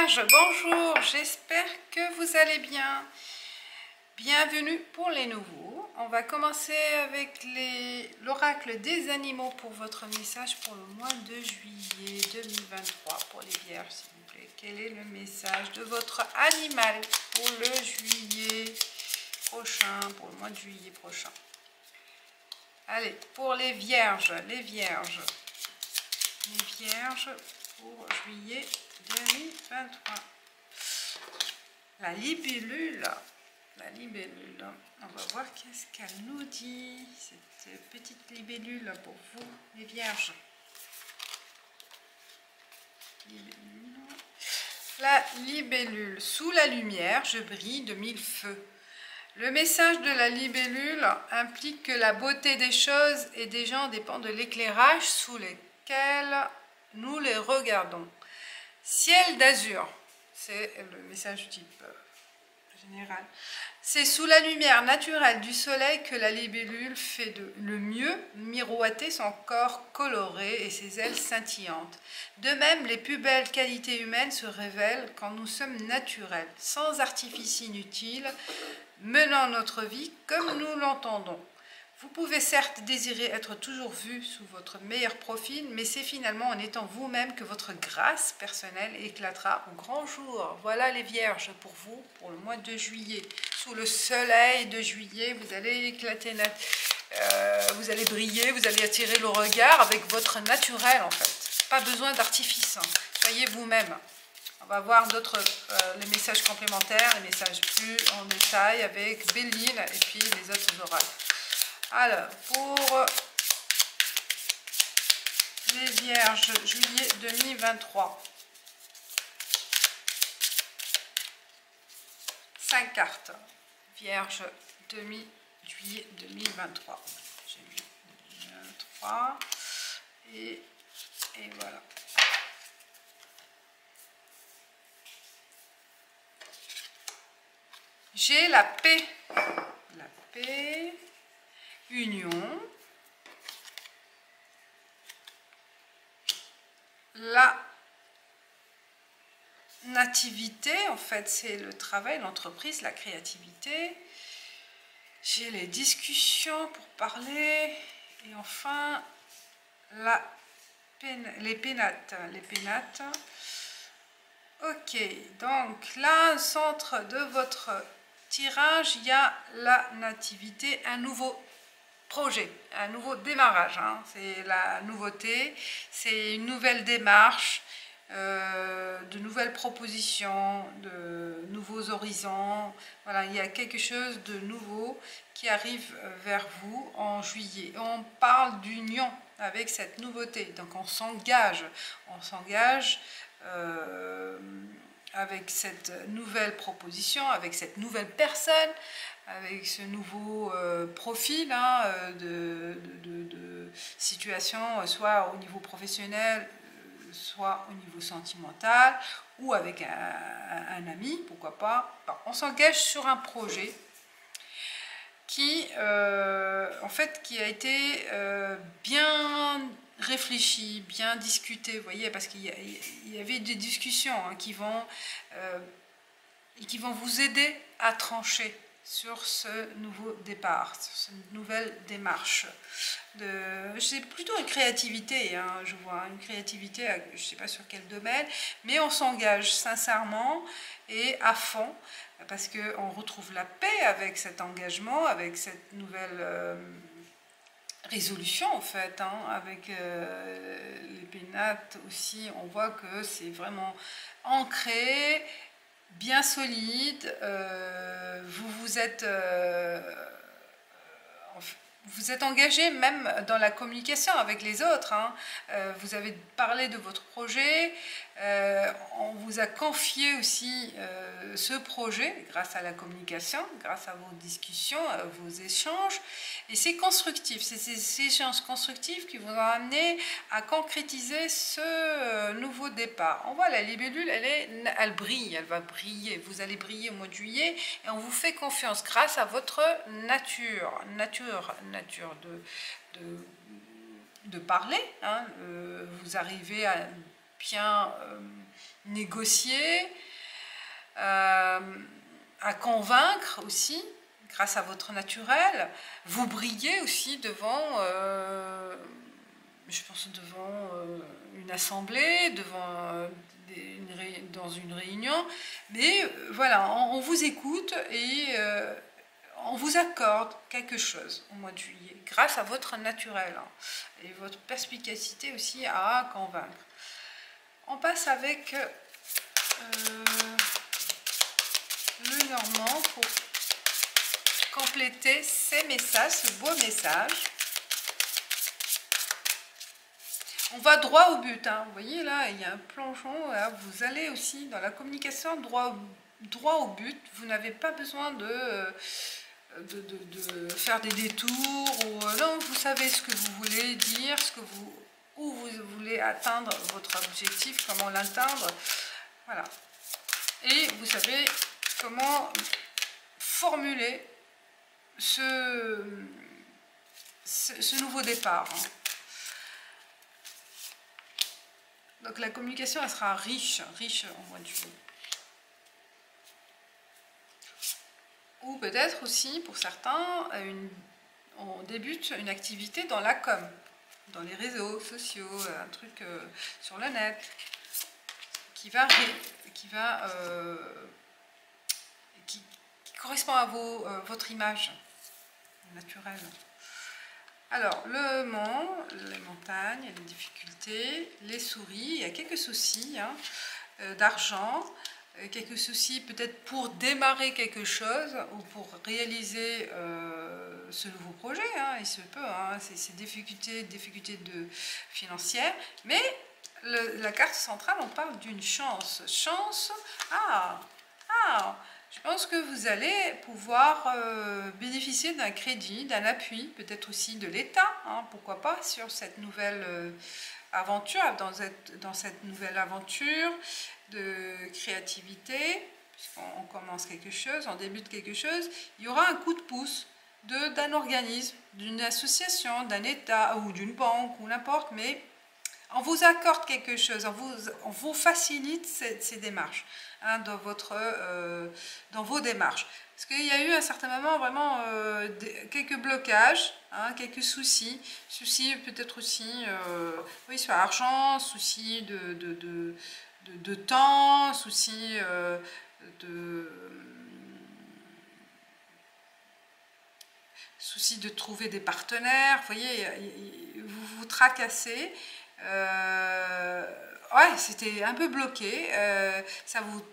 Vierges, bonjour, j'espère que vous allez bien. Bienvenue pour les nouveaux. On va commencer avec l'oracle des animaux pour votre message pour le mois de juillet 2023 pour les Vierges, s'il vous plaît. Quel est le message de votre animal pour le juillet prochain, pour le mois de juillet prochain? Allez, pour les Vierges, pour juillet 2023. La libellule, on va voir qu'est-ce qu'elle nous dit, cette petite libellule pour vous, les Vierges. La libellule, sous la lumière, je brille de mille feux. Le message de la libellule implique que la beauté des choses et des gens dépend de l'éclairage sous lequel nous les regardons. Ciel d'azur, c'est le message type général. C'est sous la lumière naturelle du soleil que la libellule fait le mieux miroiter son corps coloré et ses ailes scintillantes. De même, les plus belles qualités humaines se révèlent quand nous sommes naturels, sans artifice inutile, menant notre vie comme nous l'entendons. Vous pouvez certes désirer être toujours vu sous votre meilleur profil, mais c'est finalement en étant vous-même que votre grâce personnelle éclatera au grand jour. Voilà les Vierges pour vous, pour le mois de juillet. Sous le soleil de juillet, vous allez éclater, vous allez briller, vous allez attirer le regard avec votre naturel en fait. Pas besoin d'artifice, hein. Soyez vous-même. On va voir d'autres les messages complémentaires, les messages plus en détail avec Béline et puis les autres oracles. Alors, pour les Vierges, juillet 2023. 5 cartes. Vierge, juillet 2023. J'ai mis 2023. Et voilà. J'ai la paix. La paix. Union, la nativité, en fait c'est le travail, l'entreprise, la créativité. J'ai les discussions pour parler et enfin les pénates. Ok, donc là, au centre de votre tirage, il y a la nativité, un nouveau projet, un nouveau démarrage, hein. C'est la nouveauté, c'est une nouvelle démarche, de nouvelles propositions, de nouveaux horizons. Voilà, il y a quelque chose de nouveau qui arrive vers vous en juillet. On parle d'union avec cette nouveauté, donc on s'engage avec cette nouvelle proposition, avec cette nouvelle personne, avec ce nouveau profil de situation, soit au niveau professionnel, soit au niveau sentimental, ou avec un ami, pourquoi pas. On s'engage sur un projet qui a été bien réfléchi, bien discuté, vous voyez, parce qu'il y avait des discussions qui vont vous aider à trancher sur ce nouveau départ, sur cette nouvelle démarche. C'est plutôt une créativité, hein, je vois, une créativité, je ne sais pas sur quel domaine, mais on s'engage sincèrement et à fond, parce qu'on retrouve la paix avec cet engagement, avec cette nouvelle résolution en fait, hein, avec les pénates aussi, on voit que c'est vraiment ancré, bien solide, vous êtes engagé même dans la communication avec les autres, hein. Vous avez parlé de votre projet, on vous a confié aussi ce projet grâce à la communication, grâce à vos discussions, vos échanges, et c'est constructif, c'est ces échanges constructifs qui vous ont amené à concrétiser ce nouveau départ. On voit la libellule, elle brille, elle va briller, vous allez briller au mois de juillet, et on vous fait confiance grâce à votre nature de parler, hein. Vous arrivez à bien négocier, à convaincre aussi, grâce à votre naturel. Vous brillez aussi devant, je pense, devant une assemblée, devant dans une réunion. Mais voilà, on vous écoute et on vous accorde quelque chose au mois de juillet, grâce à votre naturel et votre perspicacité aussi à convaincre. On passe avec le normand pour compléter ces messages, ce beau message. On va droit au but, hein. Vous voyez là, il y a un plongeon, là, vous allez aussi dans la communication droit au but. Vous n'avez pas besoin de faire des détours, ou non, vous savez ce que vous voulez dire, où vous voulez atteindre votre objectif, comment l'atteindre, voilà. Et vous savez comment formuler ce nouveau départ. Donc la communication, elle sera riche en mois de juillet. Ou peut-être aussi, pour certains, on débute une activité dans la com, dans les réseaux sociaux, un truc sur le net, qui correspond à votre image naturelle. Alors, le mont, les montagnes, les difficultés, les souris, il y a quelques soucis d'argent, quelques soucis peut-être pour démarrer quelque chose ou pour réaliser ce nouveau projet, il se peut, c'est difficultés financières, mais la carte centrale, on parle d'une chance. Chance, je pense que vous allez pouvoir bénéficier d'un crédit, d'un appui, peut-être aussi de l'État, pourquoi pas, sur cette nouvelle aventure, dans cette nouvelle aventure de créativité, puisqu'on commence quelque chose, on débute quelque chose, il y aura un coup de pouce d'un organisme, d'une association, d'un État ou d'une banque ou n'importe, mais on vous accorde quelque chose, on vous facilite ces démarches, dans vos démarches. Parce qu'il y a eu à un certain moment vraiment quelques blocages, quelques soucis peut-être aussi sur l'argent, soucis de temps, soucis de trouver des partenaires. Vous voyez, vous vous tracassez. Ouais, c'était un peu bloqué, ça vous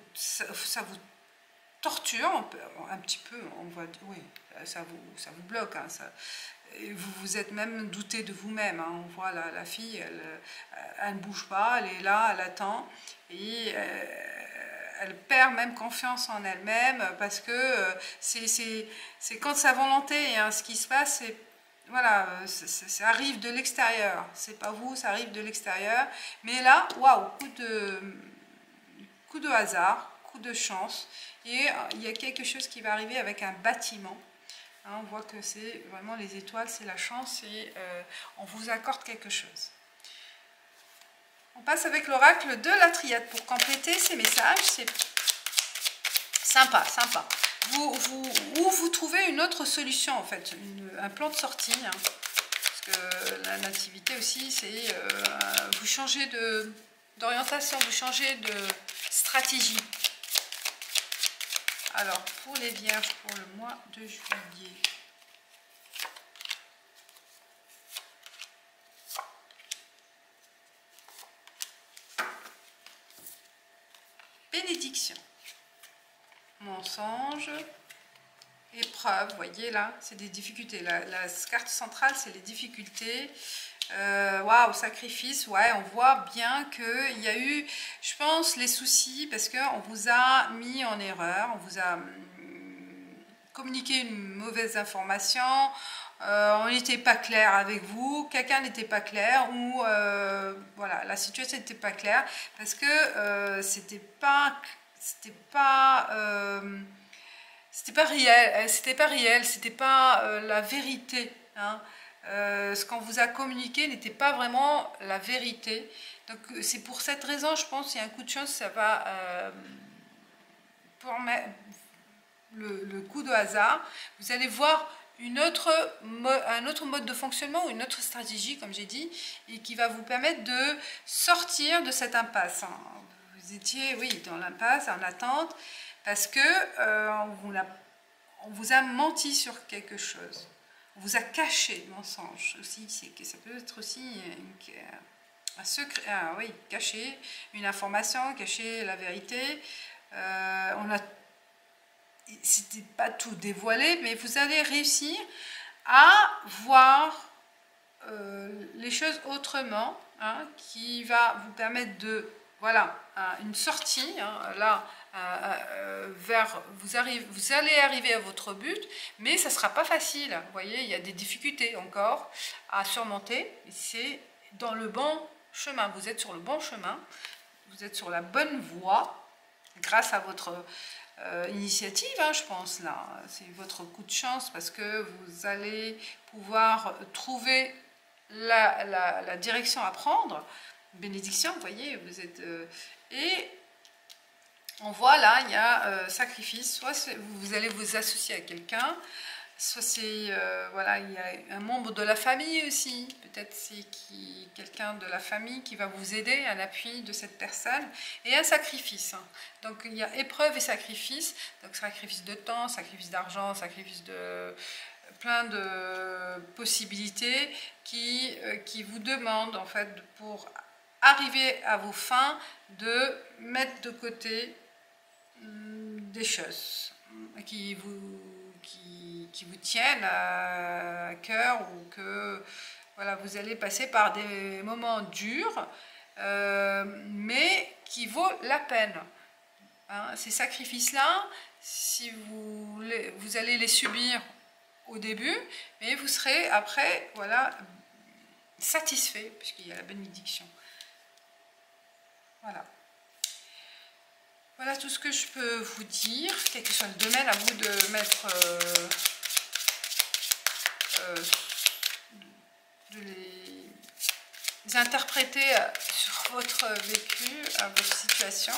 torture un petit peu, on va dire, oui, ça vous bloque, vous vous êtes même douté de vous-même, on voit la fille, elle ne bouge pas, elle est là, elle attend, et elle perd même confiance en elle-même, parce que c'est quand sa volonté, ce qui se passe, c'est voilà, ça arrive de l'extérieur, c'est pas vous, ça arrive de l'extérieur, mais là, waouh, coup de hasard, coup de chance, et il y a quelque chose qui va arriver avec un bâtiment, on voit que c'est vraiment les étoiles, c'est la chance, et on vous accorde quelque chose. On passe avec l'oracle de la triade pour compléter ces messages, c'est sympa. Ou vous trouvez une autre solution, en fait, un plan de sortie, parce que la nativité aussi, c'est vous changez d'orientation, vous changez de stratégie. Alors, pour les vierges, pour le mois de juillet, bénédiction, mensonge, épreuve, vous voyez là, c'est des difficultés. La carte centrale, c'est les difficultés. Waouh, sacrifice, ouais, on voit bien qu'il y a eu, je pense, les soucis, parce qu'on vous a mis en erreur, on vous a communiqué une mauvaise information, on n'était pas clair avec vous, quelqu'un n'était pas clair, ou voilà, la situation n'était pas claire, parce que c'était pas réel, c'était pas la vérité, ce qu'on vous a communiqué n'était pas vraiment la vérité. Donc c'est pour cette raison, je pense, qu'il y a un coup de chance, ça va pour le coup de hasard. Vous allez voir un autre mode de fonctionnement ou une autre stratégie, comme j'ai dit, et qui va vous permettre de sortir de cette impasse. Vous étiez, oui, dans l'impasse, en attente, parce que on vous a menti sur quelque chose. On vous a caché le mensonge aussi. Ça peut être aussi un secret, oui, cacher une information, cacher la vérité. C'était pas tout dévoilé, mais vous allez réussir à voir les choses autrement, hein, qui va vous permettre de, voilà, une sortie, hein, là, vous allez arriver à votre but, mais ça ne sera pas facile. Vous voyez, il y a des difficultés encore à surmonter, et c'est dans le bon chemin. Vous êtes sur le bon chemin, vous êtes sur la bonne voie, grâce à votre initiative, hein, je pense, là. C'est votre coup de chance, parce que vous allez pouvoir trouver la direction à prendre. Bénédiction, vous voyez, vous êtes... et on voit là, il y a sacrifice, soit vous allez vous associer à quelqu'un, soit c'est, voilà, il y a un membre de la famille aussi, peut-être c'est quelqu'un de la famille qui va vous aider, un appui de cette personne, et un sacrifice. Donc il y a épreuve et sacrifice, donc sacrifice de temps, sacrifice d'argent, sacrifice de plein de possibilités qui vous demandent, en fait, pour arriver à vos fins, de mettre de côté des choses qui vous tiennent à cœur, ou que voilà, vous allez passer par des moments durs, mais qui vaut la peine. Hein, ces sacrifices-là, si vous allez les subir au début, mais vous serez après, voilà, satisfait, puisqu'il y a la bénédiction. Voilà. Voilà tout ce que je peux vous dire, quel que soit le domaine, à vous de mettre, de les interpréter sur votre vécu, à votre situation.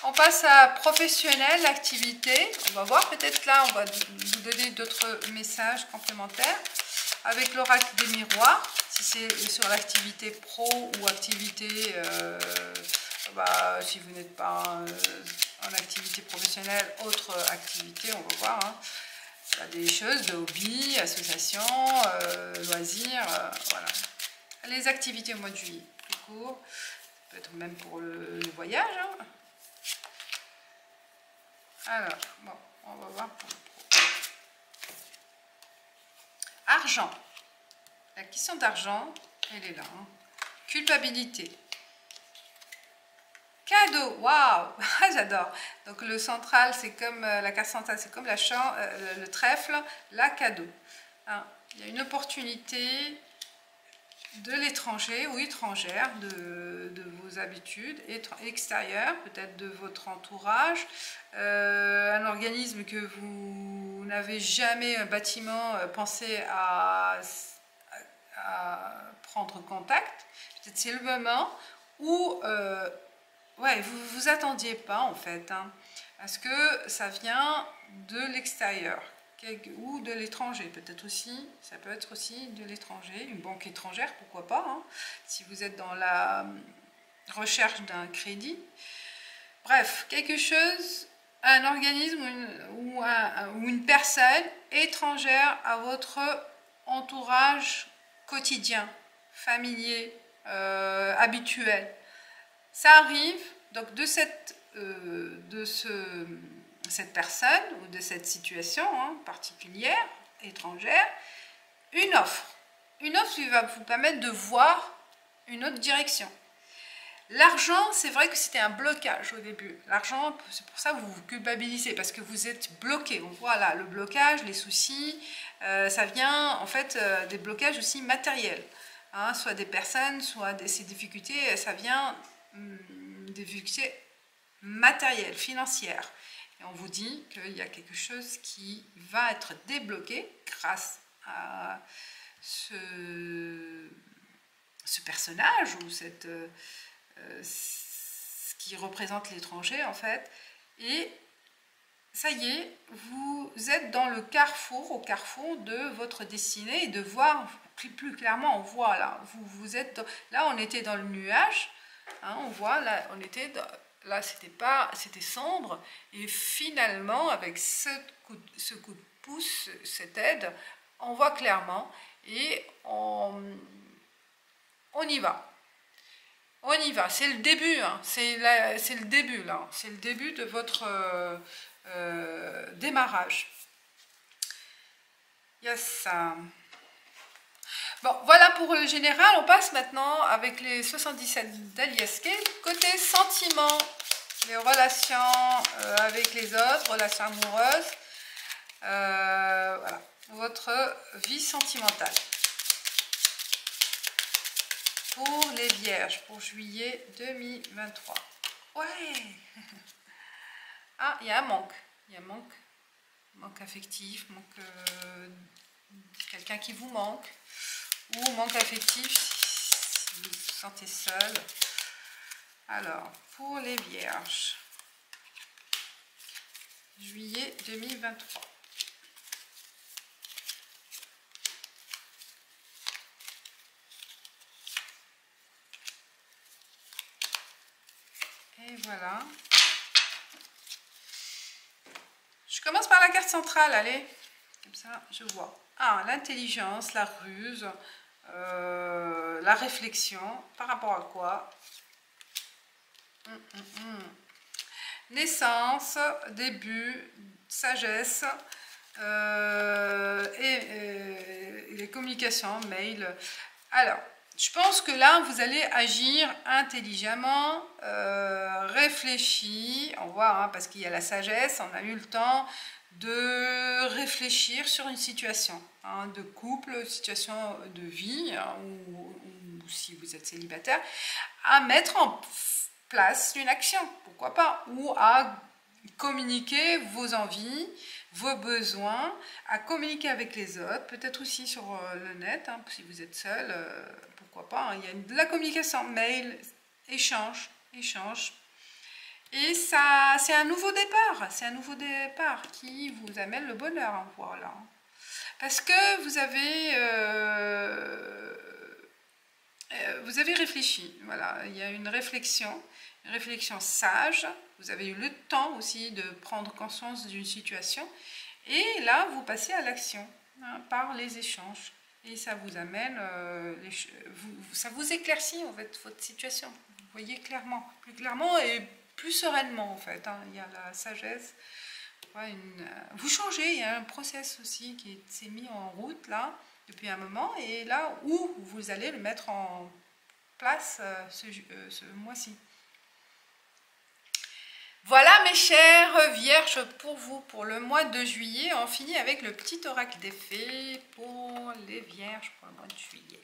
On passe à professionnel, activité. On va voir, peut-être là, on va vous donner d'autres messages complémentaires avec l'oracle des miroirs, si c'est sur l'activité pro ou activité... si vous n'êtes pas en activité professionnelle, autre activité, on va voir. Hein. Il y a des choses de hobby, association, loisirs, voilà. Les activités au mois de juillet, plus court, peut-être même pour le voyage. Hein. Alors, bon, on va voir pour le pro. Argent. La question d'argent, elle est là. Hein. Culpabilité. Cadeau, waouh, j'adore. Donc le central, c'est comme la carte centrale, c'est comme le trèfle, la cadeau. Hein, il y a une opportunité de l'étranger ou étrangère, de vos habitudes extérieures, peut-être de votre entourage, un organisme que vous n'avez jamais, un bâtiment, pensé à prendre contact. Peut-être c'est le moment où... ouais, vous ne vous attendiez pas, en fait, hein, parce que ça vient de l'extérieur ou de l'étranger, peut-être aussi, ça peut être aussi de l'étranger, une banque étrangère, pourquoi pas, hein, si vous êtes dans la recherche d'un crédit. Bref, quelque chose, un organisme ou une personne étrangère à votre entourage quotidien, familier, habituel. Ça arrive, donc de cette personne ou de cette situation, hein, particulière, étrangère, une offre. Une offre qui va vous permettre de voir une autre direction. L'argent, c'est vrai que c'était un blocage au début. L'argent, c'est pour ça que vous vous culpabilisez, parce que vous êtes bloqué. On voit là le blocage, les soucis, ça vient en fait des blocages aussi matériels. Hein, soit des personnes, soit ces difficultés, ça vient... des difficultés matérielles, financières. Et on vous dit qu'il y a quelque chose qui va être débloqué grâce à ce personnage ou ce qui représente l'étranger en fait. Et ça y est, vous êtes dans le carrefour, au carrefour de votre destinée et de voir plus clairement. On voit là, vous êtes là, on était dans le nuage, hein, on voit là, on était là, c'était sombre et finalement avec ce coup de pouce, cette aide, on voit clairement et on y va. On y va, c'est le début, hein. C'est le début là, c'est le début de votre démarrage. Il y a ça. Bon, voilà pour le général. On passe maintenant avec les 77 d'Aliaske. Côté sentiments, les relations avec les autres, relations amoureuses. Voilà, votre vie sentimentale. Pour les vierges, pour juillet 2023. Ouais. Ah, il y a un manque. Il y a un manque affectif, quelqu'un qui vous manque, ou manque affectif si vous vous sentez seul. Alors, pour les vierges, juillet 2023. Et voilà. Je commence par la carte centrale, allez. Comme ça, je vois. Ah, l'intelligence, la ruse, la réflexion. Par rapport à quoi? Naissance, début, sagesse, et les communications, mail. Alors, je pense que là, vous allez agir intelligemment, réfléchi, on voit, hein, parce qu'il y a la sagesse, on a eu le temps de réfléchir sur une situation, hein, de couple, situation de vie, hein, ou si vous êtes célibataire, à mettre en place une action, pourquoi pas, ou à communiquer vos envies, vos besoins, à communiquer avec les autres, peut-être aussi sur le net, hein, si vous êtes seul, pourquoi pas, hein, il y a de la communication, mail, échange, et ça, c'est un nouveau départ, qui vous amène le bonheur, hein, voilà, parce que vous avez réfléchi, voilà, il y a une réflexion sage, vous avez eu le temps aussi de prendre conscience d'une situation, et là, vous passez à l'action, hein, par les échanges, et ça vous amène, ça vous éclaircit en fait votre situation, vous voyez clairement, plus clairement et plus sereinement en fait, hein. Il y a la sagesse, vous changez, il y a un process aussi qui s'est mis en route là, depuis un moment, et là où vous allez le mettre en place ce mois-ci. Voilà mes chères vierges pour vous, pour le mois de juillet. On finit avec le petit oracle des fées pour les vierges pour le mois de juillet.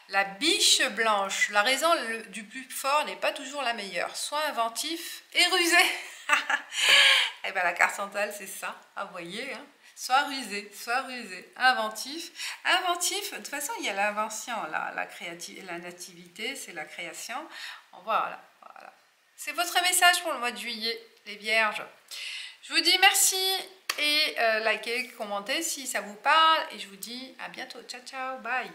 La biche blanche, la raison du plus fort n'est pas toujours la meilleure. Sois inventif et rusé. Et bien la carte centrale c'est ça, ah, vous voyez, hein. Sois rusé, inventif. Inventif, de toute façon il y a l'invention, la créativité, la nativité, c'est la création. Voilà. C'est votre message pour le mois de juillet, les vierges. Je vous dis merci et likez, commentez si ça vous parle. Et je vous dis à bientôt. Ciao, ciao, bye.